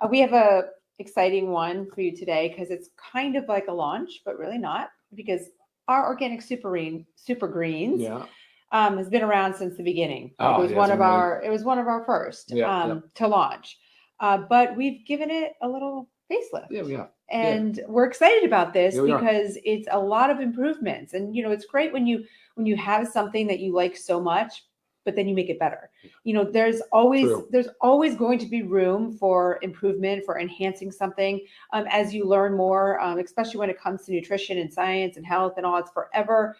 We have a exciting one for you today because it's kind of like a launch, but really not, because our organic super greens has been around since the beginning. It was one of our first to launch, but we've given it a little facelift. Yeah, we have. And we're excited about this because it's a lot of improvements. And, it's great when you have something that you like so much, but then you make it better. There's always going to be room for improvement, for enhancing something as you learn more, especially when it comes to nutrition and science and health and all. It's forever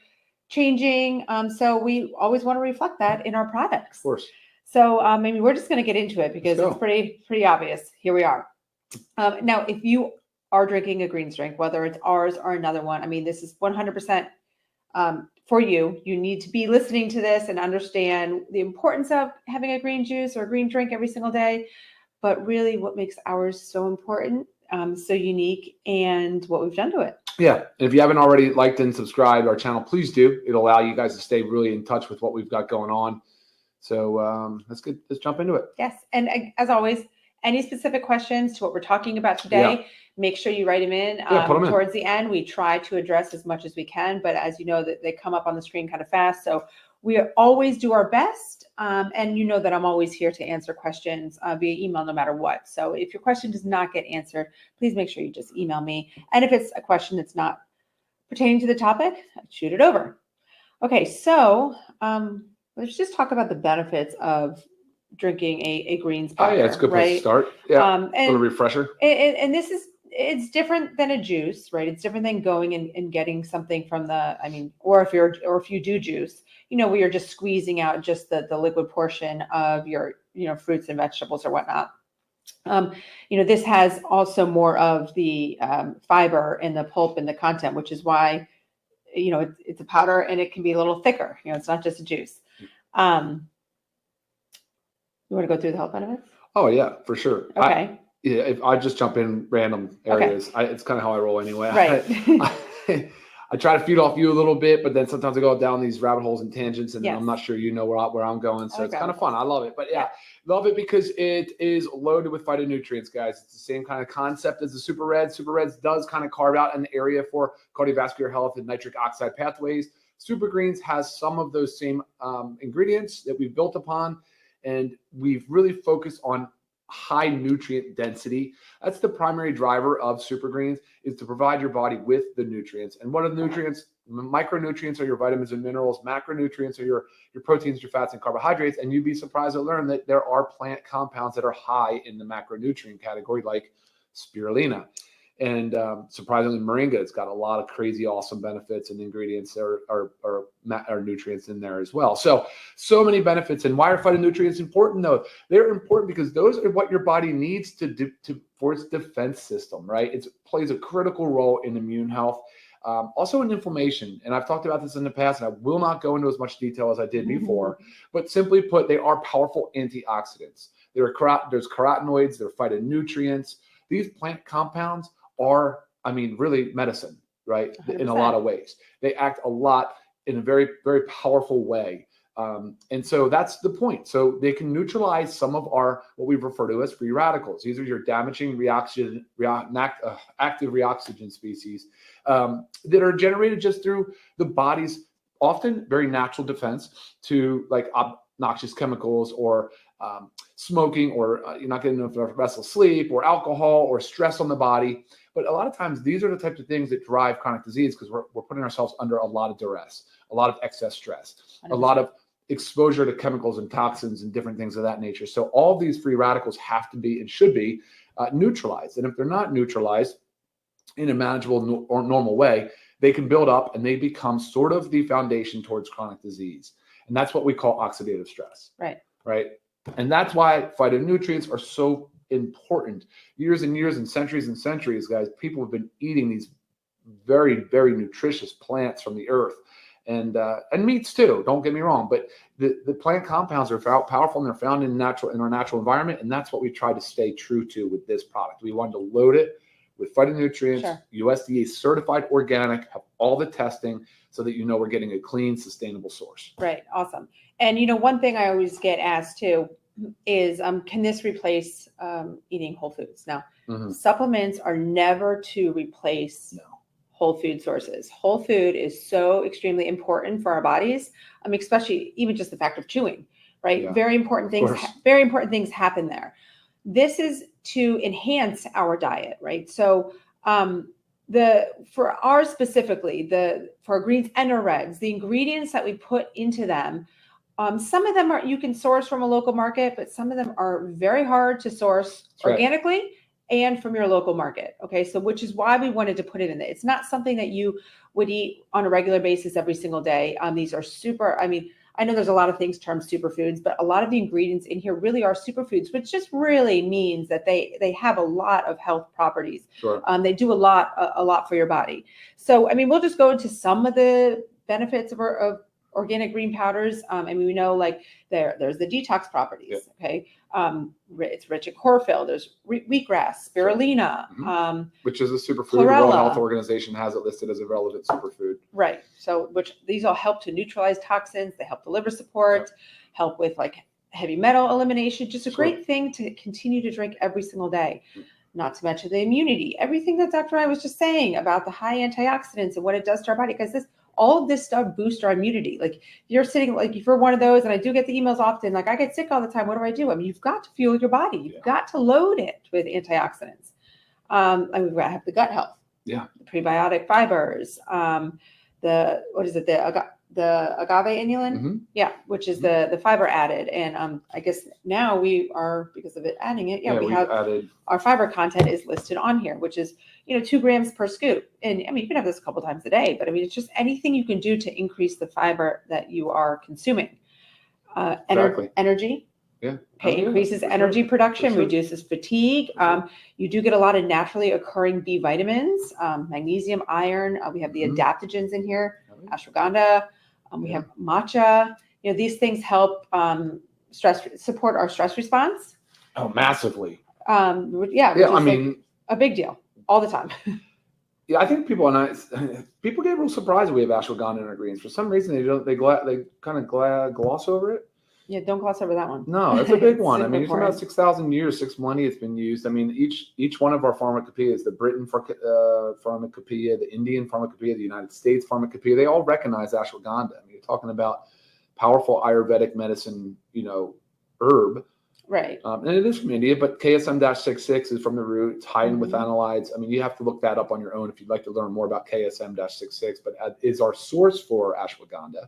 changing. So we always want to reflect that in our products. Of course. So maybe we're just going to get into it because it's pretty obvious. Here we are. Now, if you are drinking a greens drink, whether it's ours or another one, I mean, this is 100% for you. You need to be listening to this and understand the importance of having a green juice or a green drink every single day. But really what makes ours so important, so unique, and what we've done to it. Yeah. And if you haven't already liked and subscribed our channel, please do. It'll allow you guys to stay really in touch with what we've got going on. So that's good. Let's jump into it. Yes. And as always, any specific questions to what we're talking about today, make sure you write them in towards the end. We try to address as much as we can, but as you know, that they come up on the screen kind of fast. So we always do our best. And you know that I'm always here to answer questions via email, no matter what. So if your question does not get answered, please make sure you just email me. And if it's a question that's not pertaining to the topic, shoot it over. Okay, so let's just talk about the benefits of drinking a greens powder. Oh yeah, it's a good place to start. Yeah, a little refresher. And it's different than a juice, right? It's different than going and getting something from or if you do juice, where you're just squeezing out just the liquid portion of your, fruits and vegetables or whatnot. This has also more of the fiber and the pulp and the content, which is why, it's a powder and it can be a little thicker. It's not just a juice. You want to go through the health benefits? Oh yeah, for sure. Okay. If I just jump in random areas, it's kind of how I roll anyway. Right. I try to feed off you a little bit, but then sometimes I go down these rabbit holes and tangents, and I'm not sure where I'm going. So it's kind of fun. I love it. But love it because it is loaded with phytonutrients, guys. It's the same kind of concept as the Super Reds. Super Reds does kind of carve out an area for cardiovascular health and nitric oxide pathways. Super Greens has some of those same ingredients that we've built upon, and we've really focused on high nutrient density. That's the primary driver of Super Greens, is to provide your body with the nutrients. And what are the nutrients? Micronutrients are your vitamins and minerals. Macronutrients are your proteins, your fats, and carbohydrates. And you'd be surprised to learn that there are plant compounds that are high in the macronutrient category, like spirulina. And surprisingly, moringa, it's got a lot of crazy awesome benefits and ingredients or nutrients in there as well. So many benefits. And why are phytonutrients important, though? They're important because those are what your body needs for its defense system, right? It plays a critical role in immune health, also in inflammation. And I've talked about this in the past, and I will not go into as much detail as I did before. But simply put, they are powerful antioxidants. There's carotenoids, they're phytonutrients. These plant compounds are, really medicine, right? 100%. In a lot of ways. They act a lot in a very, very powerful way. And so that's the point. So they can neutralize some of what we refer to as free radicals. These are your damaging active reoxygen species that are generated just through the body's often very natural defense to like obnoxious chemicals or smoking, or you're not getting enough restful sleep, or alcohol, or stress on the body. But a lot of times these are the types of things that drive chronic disease because we're putting ourselves under a lot of duress, a lot of excess stress, 100%. A lot of exposure to chemicals and toxins and different things of that nature. So all of these free radicals have to be and should be neutralized. And if they're not neutralized in a manageable or normal way, they can build up and they become sort of the foundation towards chronic disease. And that's what we call oxidative stress. Right. And that's why phytonutrients are so important. Years and years and centuries, guys, people have been eating these very, very nutritious plants from the earth, and meats too. Don't get me wrong, but the plant compounds are powerful, and they're found in our natural environment, and that's what we try to stay true to with this product. We wanted to load it with phytonutrients, USDA certified organic, have all the testing so that we're getting a clean, sustainable source. Right. Awesome. And one thing I always get asked too, is, can this replace eating whole foods? Now, supplements are never to replace whole food sources. Whole food is so extremely important for our bodies, especially even just the fact of chewing, right? Yeah. Very important things happen there. This is to enhance our diet, right? So for ours specifically, for our greens and our reds, the ingredients that we put into them, some of them you can source from a local market, but some of them are very hard to source organically and from your local market. Okay. So which is why we wanted to put it in there. It's not something that you would eat on a regular basis every single day. These are super, I know there's a lot of things termed superfoods, but a lot of the ingredients in here really are superfoods, which just really means that they have a lot of health properties. Sure. They do a lot for your body. So, we'll just go into some of the benefits of organic green powders. We know like there's the detox properties. Yep. Okay. It's rich in chlorophyll. There's wheatgrass, spirulina, which is a superfood. Chlorella. The World Health Organization has it listed as a relevant superfood. Right. So, which these all help to neutralize toxins. They help the liver support, help with like heavy metal elimination. Just a great thing to continue to drink every single day. Not to mention the immunity. Everything that Dr. I was just saying about the high antioxidants and what it does to our body, because all of this stuff boosts our immunity. Like you're sitting, like if you're one of those, and I do get the emails often, like I get sick all the time. What do? You've got to fuel your body. You've got to load it with antioxidants. We've got to have the gut health. Yeah. The prebiotic fibers. The agave inulin. Yeah. Which is the fiber added. And I guess now we are, because of it adding it. Yeah. We have added, our fiber content is listed on here, which is, 2 grams per scoop. And you can have this a couple times a day, but it's just anything you can do to increase the fiber that you are consuming. Energy. Yeah. Okay. Increases energy production, reduces fatigue. You do get a lot of naturally occurring B vitamins, magnesium, iron. We have the adaptogens in here, ashwagandha. We have matcha. These things help support our stress response. Oh, massively. A big deal all the time. Yeah, I think people get real surprised we have ashwagandha in our greens. For some reason, they kind of gloss over it. Yeah, don't gloss over that one. No, it's a big one. It's about 6,000 years, 6 millennia it's been used. Each one of our pharmacopoeias, the Britain pharmacopoeia, the Indian pharmacopoeia, the United States pharmacopoeia, they all recognize ashwagandha. You're talking about powerful Ayurvedic medicine, herb. Right. And it is from India, but KSM-66 is from the root. It's high in withanolides. You have to look that up on your own if you'd like to learn more about KSM-66, but is our source for ashwagandha.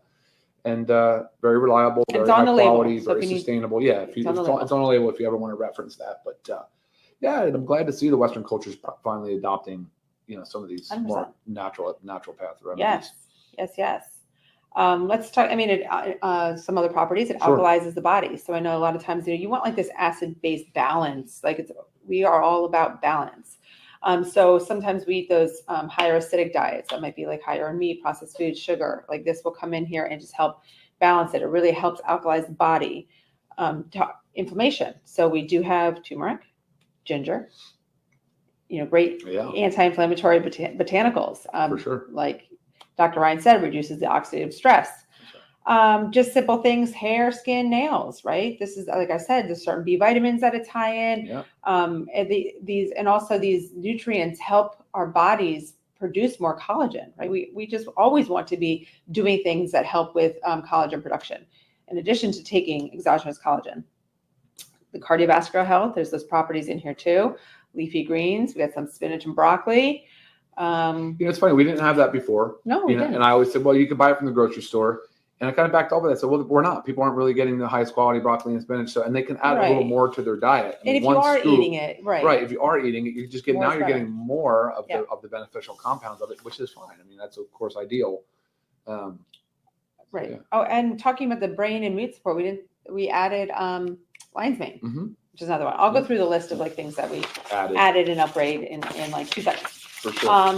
And very reliable, very high quality, very sustainable. Yeah, it's on the label if you ever want to reference that. But I'm glad to see the Western cultures finally adopting, some of these 100%. More natural path remedies. Yes. Let's talk. Some other properties. It alkalizes the body. So I know a lot of times, you want like this acid-base balance. We are all about balance. So sometimes we eat those higher acidic diets that might be like higher in meat, processed food, sugar. Like this will come in here and just help balance it. It really helps alkalize the body. Inflammation. So we do have turmeric, ginger, great anti-inflammatory botanicals. For sure. Like Dr. Ryan said, reduces the oxidative stress. Just simple things, hair, skin, nails, right? This is, like I said, there's certain B vitamins that it's high in. Yeah. And also these nutrients help our bodies produce more collagen, right? We just always want to be doing things that help with collagen production, in addition to taking exogenous collagen. The cardiovascular health, there's those properties in here too. Leafy greens, we got some spinach and broccoli. It's funny, we didn't have that before. No, we didn't. And I always said, well, you can buy it from the grocery store. And I kind of backed off of that. I said, well, we're not. People aren't really getting the highest quality broccoli and spinach. And they can add a little more to their diet. And if you are eating it, right. If you are eating it, you just get, you're getting more of the beneficial compounds of it, which is fine. That's of course ideal. Right. Yeah. Oh, and talking about the brain and mood support, we added lion's mane, which is another one. I'll go through the list of like things that we added and upgrade in like 2 seconds. For sure.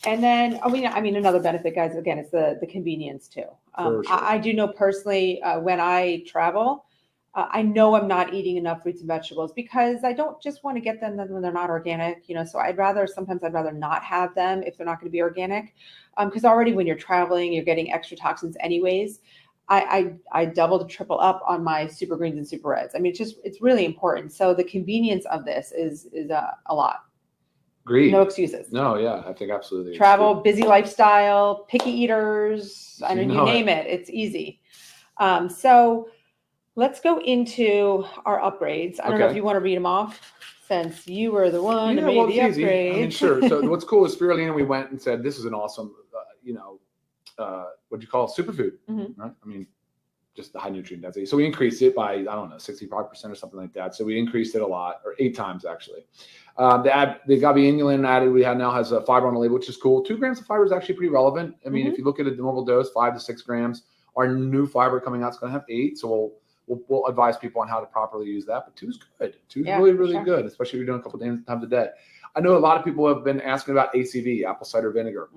And then, another benefit, guys, again, it's the convenience too. Sure. I do know personally when I travel, I know I'm not eating enough fruits and vegetables because I don't just want to get them when they're not organic, so I'd rather not have them if they're not going to be organic. Because already when you're traveling, you're getting extra toxins anyways. I double to triple up on my super greens and super reds. I mean, it's really important. So the convenience of this is a lot. Agreed. No excuses. No, yeah, I think absolutely. Travel, busy lifestyle, picky eaters. I mean, you name it. It's easy. So let's go into our upgrades. I don't know if you want to read them off, since you were the one that made the upgrades. I mean, sure. So what's cool is Spirulina, we went and said, this is an awesome, what'd you call it? Superfood, right? I mean, just the high nutrient density. So we increased it by, I don't know, 65% or something like that. So we increased it a lot, or 8 times actually. The agave inulin added, now has a fiber on the label, which is cool. 2 grams of fiber is actually pretty relevant. I mean, if you look at a normal dose, 5 to 6 grams, our new fiber coming out is going to have 8. So we'll advise people on how to properly use that. But 2 is good. 2 is really good, especially if you're doing a couple times a day. I know a lot of people have been asking about ACV, apple cider vinegar.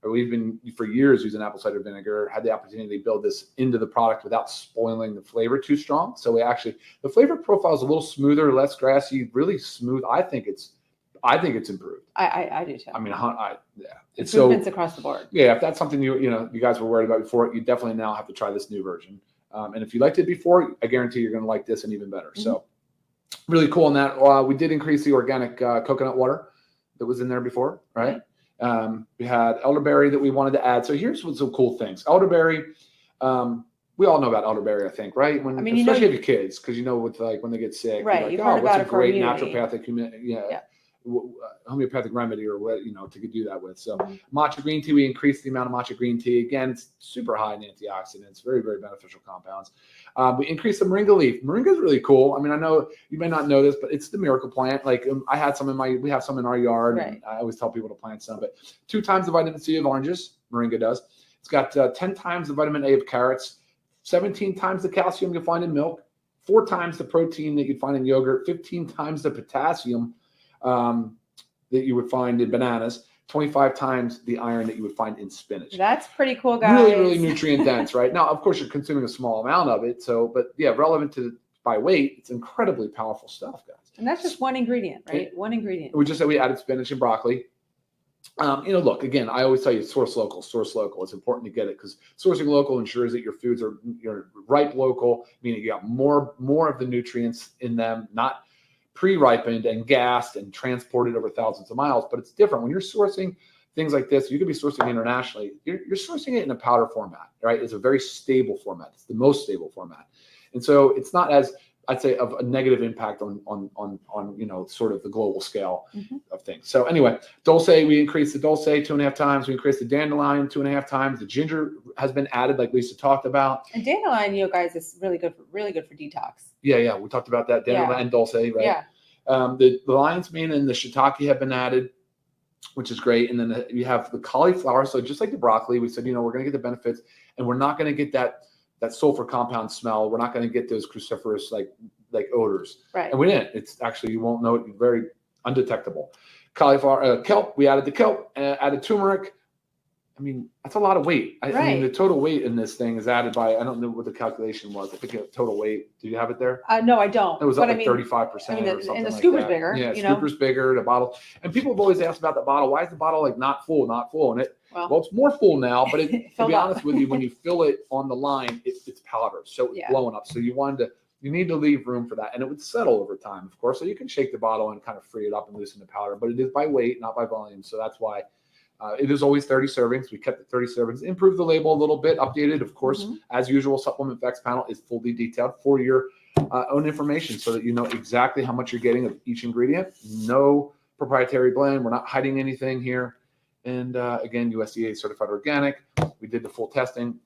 We've been for years using apple cider vinegar, had the opportunity to build this into the product without spoiling the flavor too strong. So the flavor profile is a little smoother, less grassy, really smooth. I think it's improved. I do too. I mean, it's improvements across the board. Yeah, if that's something you guys were worried about before, you definitely now have to try this new version. And if you liked it before, I guarantee you're going to like this and even better. So really cool on that. We did increase the organic coconut water that was in there before, right? We had elderberry that we wanted to add. So here's some cool things. Elderberry, we all know about elderberry, I think, right? Especially if you have kids, because with when they get sick, right? Like, you've heard about what's it a great for naturopathic, homeopathic remedy or what to do that with. So matcha green tea, we increased the amount of matcha green tea. Again, it's super high in antioxidants, very, very beneficial compounds. We increased the moringa leaf. Moringa is really cool. I mean, I know you may not know this, but it's the miracle plant. Like I had some we have some in our yard. Right. And I always tell people to plant some, but 2 times the vitamin C of oranges, moringa does. It's got 10 times the vitamin A of carrots, 17 times the calcium you'll find in milk, 4 times the protein that you'd find in yogurt, 15 times the potassium that you would find in bananas, 25 times the iron that you would find in spinach. That's pretty cool, guys. Really, really nutrient dense, right? Now, of course, you're consuming a small amount of it. But yeah, relevant by weight, it's incredibly powerful stuff, guys. And that's just one ingredient, right? One ingredient. We just said we added spinach and broccoli. Look, again, I always tell you source local. It's important to get it because sourcing local ensures that your foods are ripe local, meaning you got more of the nutrients in them, not pre-ripened and gassed and transported over thousands of miles. But it's different when you're sourcing things like this. You could be sourcing internationally. You're sourcing it in a powder format, right? It's a very stable format. It's the most stable format, and so it's not as, I'd say, of a negative impact on sort of the global scale of things. So anyway, dulce, we increased the dulce 2.5 times. We increased the dandelion 2.5 times. The ginger has been added, like Lisa talked about. And dandelion, guys, is really good for detox. Yeah, we talked about that. Dandelion and dulce, right? Yeah. The lion's mane and the shiitake have been added, which is great. And then you have the cauliflower. So just like the broccoli, we said, we're going to get the benefits, and we're not going to get that sulfur compound smell. We're not going to get those cruciferous like odors. Right. And we didn't. It's actually, you won't know it, very undetectable. Cauliflower, kelp, we added the kelp, added turmeric. I mean, that's a lot of weight. I mean, the total weight in this thing is added by, I don't know what the calculation was. I think the total weight. Do you have it there? No, I don't. It was up 35% or something and the like scooper's that. bigger. Yeah, scooper's bigger, the bottle. And people have always asked about the bottle. Why is the bottle not full? And well, it's more full now, but to be honest with you, when you fill it on the line, it's powder. So it's blowing up. So you need to leave room for that. And it would settle over time, of course. So you can shake the bottle and kind of free it up and loosen the powder, but it is by weight, not by volume. So that's why it is always 30 servings. We kept it 30 servings, improved the label a little bit, updated, of course. As usual, supplement facts panel is fully detailed for your own information so that you know exactly how much you're getting of each ingredient. No proprietary blend. We're not hiding anything here. And again, USDA certified organic. We did the full testing.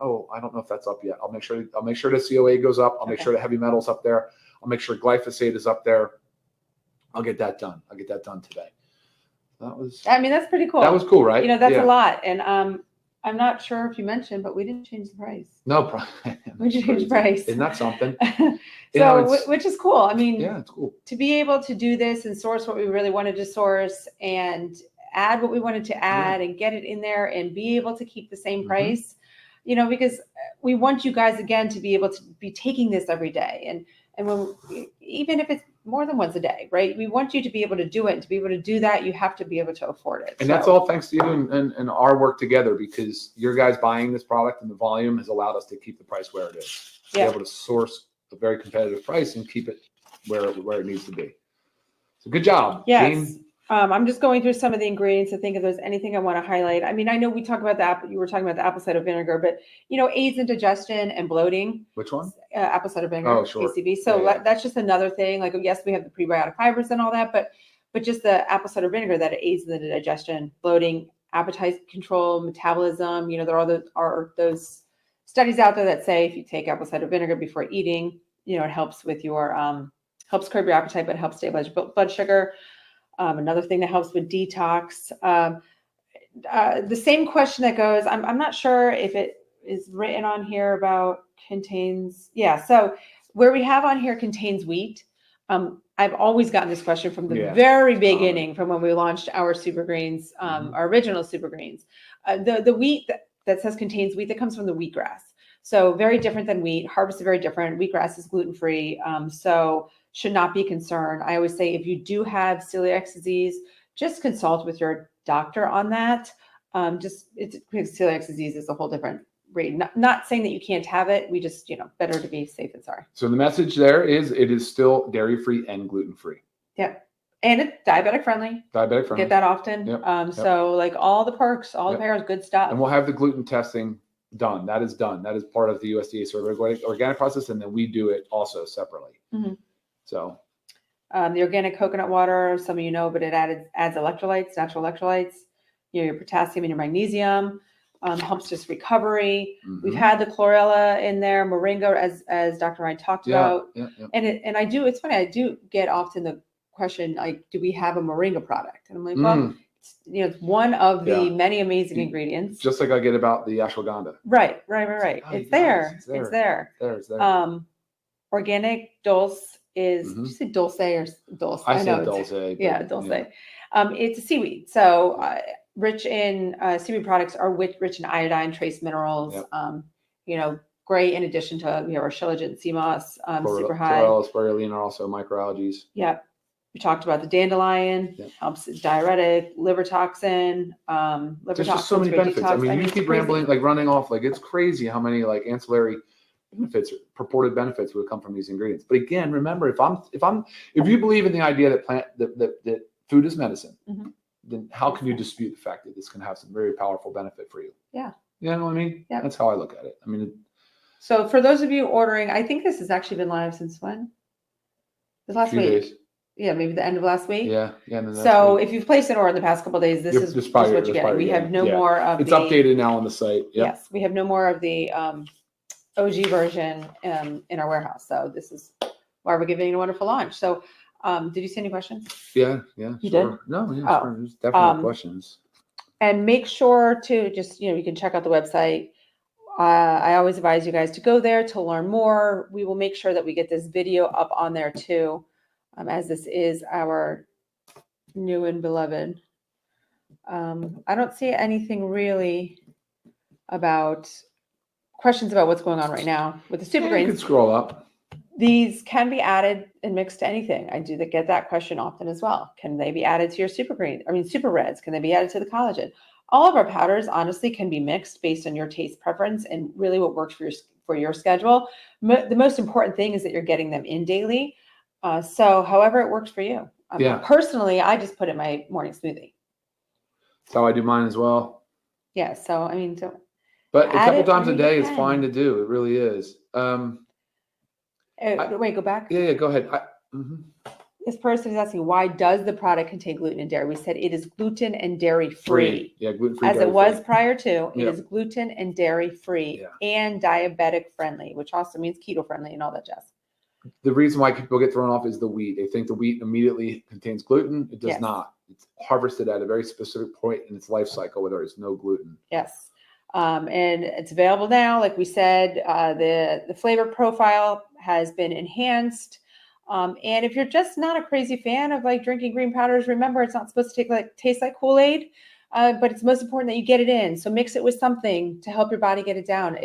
Oh, I don't know if that's up yet. I'll make sure the COA goes up. I'll make sure the heavy metals up there. I'll make sure glyphosate is up there. I'll get that done. Today. That's pretty cool. That was cool, right? That's a lot. And I'm not sure if you mentioned, but we didn't change the price. No problem. We changed the price. Isn't that something? Which is cool. I mean, yeah, it's cool to be able to do this and source what we really wanted to source and add what we wanted to add and get it in there and be able to keep the same price, because we want you guys, again, to be able to be taking this every day. And when, even if it's more than once a day, right? We want you to be able to do it. And to be able to do that, you have to be able to afford it. And that's all thanks to you and our work together, because your guys buying this product and the volume has allowed us to keep the price where it is. Be able to source a very competitive price and keep it where it needs to be. So good job. Yes. Team. I'm just going through some of the ingredients to think if there's anything I want to highlight. I mean, I know we talked about that, you were talking about the apple cider vinegar, but aids in digestion and bloating. Which one? Apple cider vinegar, oh, sure. ACV. So that's just another thing. Like, yes, we have the prebiotic fibers and all that, but just the apple cider vinegar that aids in the digestion, bloating, appetite control, metabolism. There are those studies out there that say if you take apple cider vinegar before eating, it helps with your helps curb your appetite, but helps stabilize your blood sugar. Another thing that helps with detox. The same question that goes, I'm not sure if it is written on here about contains. Yeah. So where we have on here contains wheat. I've always gotten this question from the very beginning, from when we launched our super greens, our original super greens. The wheat that says contains wheat, that comes from the wheatgrass. So very different than wheat. Harvest is very different. Wheatgrass is gluten-free. So should not be concerned. I always say if you do have celiac disease, just consult with your doctor on that. Because celiac disease is a whole different rate. Not saying that you can't have it. We just, better to be safe than sorry. So the message there is it is still dairy-free and gluten-free. Yep. And it's diabetic friendly. Diabetic friendly. Get that often. Yep. So like all the perks, all the pairs, good stuff. And we'll have the gluten testing done. That is done. That is part of the USDA certified organic process. And then we do it also separately. Mm-hmm. So the organic coconut water, some of but it adds electrolytes, natural electrolytes, your potassium and your magnesium, helps just recovery. Mm-hmm. We've had the chlorella in there, moringa, as Dr. Ryan talked about. Yeah. And I do, it's funny, I do get often the question, like, do we have a moringa product? And I'm like, well, it's one of the many amazing ingredients. Just like I get about the ashwagandha. Right. It's there. It's there. Organic dulse is, did you say dulce or dulce? I know dulce. Yeah, dulce. Yeah. It's a seaweed. So rich in seaweed products are rich in iodine, trace minerals, great in addition to our shilajit and sea moss, super high. Chlorella, spirulina are also microalgae. Yep. We talked about the dandelion, helps diuretic, liver toxin, There's just so many benefits. Detox. I mean, you keep rambling, like running off, like it's crazy how many like ancillary benefits, purported benefits would come from these ingredients. But again, remember, if you believe in the idea that food is medicine, then how can you dispute the fact that this can have some very powerful benefit for you? Yeah. You know what I mean? Yeah. That's how I look at it. I mean, so for those of you ordering, I think this has actually been live since when? The last week. Days. Yeah, maybe the end of last week. Yeah. So if you've placed an order in the past couple of days, this is what you're getting. We have no more of it's updated now on the site. Yep. Yes, we have no more of the OG version in our warehouse. So this is why we're giving you a wonderful launch. So did you see any questions? Yeah. You did? No, yeah, sure. There's definitely questions. And make sure to just, you can check out the website. I always advise you guys to go there to learn more. We will make sure that we get this video up on there too, as this is our new and beloved. I don't see anything really about questions about what's going on right now with the super greens. You can scroll up. These can be added and mixed to anything. I do get that question often as well. Can they be added to your super reds? Can they be added to the collagen? All of our powders, honestly, can be mixed based on your taste preference and really what works for your schedule. The most important thing is that you're getting them in daily. So however it works for you. Personally, I just put in my morning smoothie. That's how I do mine as well. Yeah. So, I mean, but a couple times a day is fine to do. It really is. Wait, go back. Yeah, go ahead. This person is asking, why does the product contain gluten and dairy? We said it is gluten and dairy free. Yeah, gluten free. As it was prior to, it is gluten and dairy free and diabetic friendly, which also means keto friendly and all that jazz. The reason why people get thrown off is the wheat. They think the wheat immediately contains gluten. It does not. It's harvested at a very specific point in its life cycle where there is no gluten. Yes. And it's available now. Like we said, the flavor profile has been enhanced. And if you're just not a crazy fan of like drinking green powders, remember it's not supposed to taste like Kool-Aid, but it's most important that you get it in. So mix it with something to help your body get it down.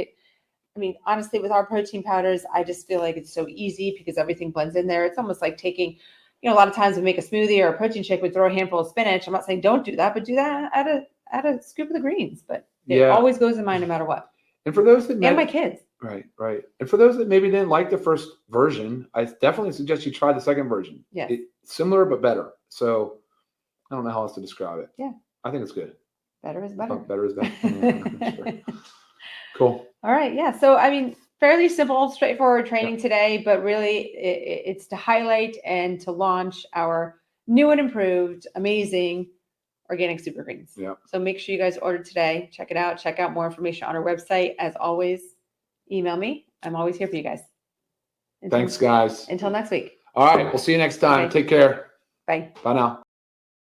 I mean, honestly, with our protein powders, I just feel like it's so easy because everything blends in there. It's almost like taking, a lot of times we make a smoothie or a protein shake, we throw a handful of spinach. I'm not saying don't do that, but do that, add a scoop of the greens. But it always goes in mine no matter what. And for those that and my kids. Right. And for those that maybe didn't like the first version, I definitely suggest you try the second version. Yes. Similar but better. So I don't know how else to describe it. Yeah. I think it's good. Better is better. Better is better. Sure. Cool. All right. Yeah. So, I mean, fairly simple, straightforward training today, but really it's to highlight and to launch our new and improved, amazing organic super greens. Yeah. So make sure you guys order today. Check it out. Check out more information on our website. As always, email me. I'm always here for you guys. Thanks, guys. Until next week. All right. We'll see you next time. Okay. Take care. Bye. Bye now.